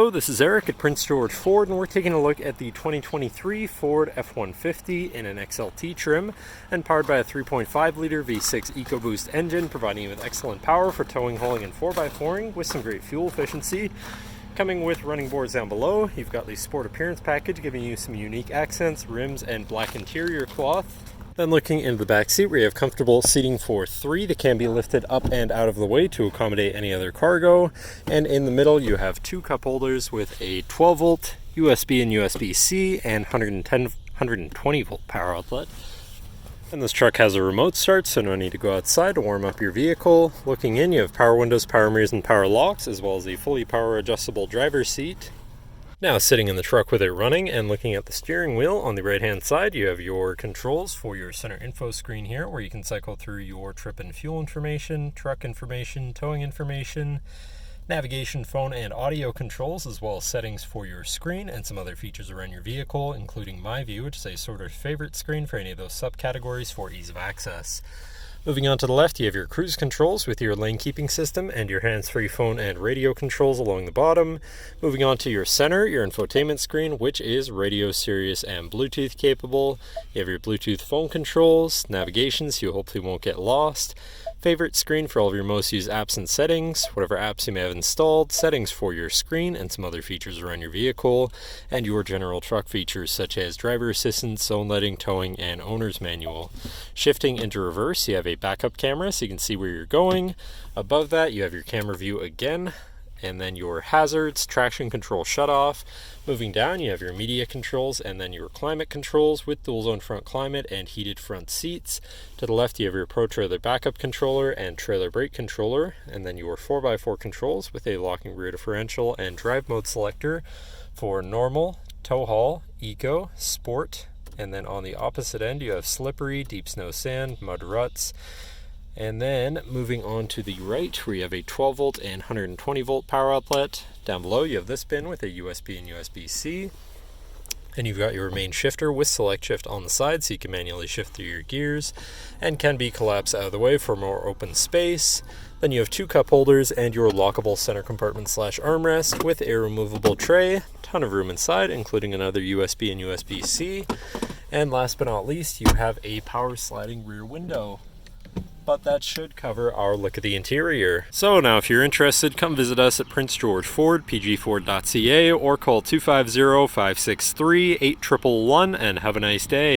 Hello, this is Eric at Prince George Ford, and we're taking a look at the 2023 Ford F-150 in an XLT trim and powered by a 3.5-liter V6 EcoBoost engine, providing you with excellent power for towing, hauling, and 4x4ing with some great fuel efficiency. Coming with running boards down below, you've got the Sport Appearance package giving you some unique accents, rims, and black interior cloth. Then looking in the back seat, we have comfortable seating for 3 that can be lifted up and out of the way to accommodate any other cargo. And in the middle, you have 2 cup holders with a 12-volt USB and USB-C and 120-volt power outlet. And this truck has a remote start, so no need to go outside to warm up your vehicle. Looking in, you have power windows, power mirrors, and power locks, as well as a fully power adjustable driver's seat. Now, sitting in the truck with it running and looking at the steering wheel, on the right-hand side, you have your controls for your center info screen here, where you can cycle through your trip and fuel information, truck information, towing information, navigation, phone, and audio controls, as well as settings for your screen and some other features around your vehicle, including My View, which is a sort of favorite screen for any of those subcategories for ease of access. Moving on to the left, you have your cruise controls with your lane keeping system and your hands-free phone and radio controls along the bottom. Moving on to your center, your infotainment screen, which is radio, Sirius, and Bluetooth capable. You have your Bluetooth phone controls, navigation, so you hopefully won't get lost. Favorite screen for all of your most used apps and settings, whatever apps you may have installed, settings for your screen, and some other features around your vehicle, and your general truck features such as driver assistance, zone lighting, towing, and owner's manual. Shifting into reverse, you have a backup camera so you can see where you're going. Above that, you have your camera view again, and then your hazards, traction control shutoff. Moving down, you have your media controls and then your climate controls with dual zone front climate and heated front seats. To the left, you have your Pro Trailer backup controller and trailer brake controller, and then your 4x4 controls with a locking rear differential and drive mode selector for normal, tow haul, eco, sport, and then on the opposite end, you have slippery, deep snow, sand, mud ruts. And then moving on to the right, where you have a 12-volt and 120-volt power outlet. Down below, you have this bin with a USB and USB-C. And you've got your main shifter with select shift on the side, so you can manually shift through your gears and can be collapsed out of the way for more open space. Then you have 2 cup holders and your lockable center compartment / armrest with a removable tray. Ton of room inside, including another USB and USB-C. And last but not least, you have a power sliding rear window. But that should cover our look at the interior. So now if you're interested, come visit us at Prince George Ford, pgford.ca, or call 250-563-8111 and have a nice day.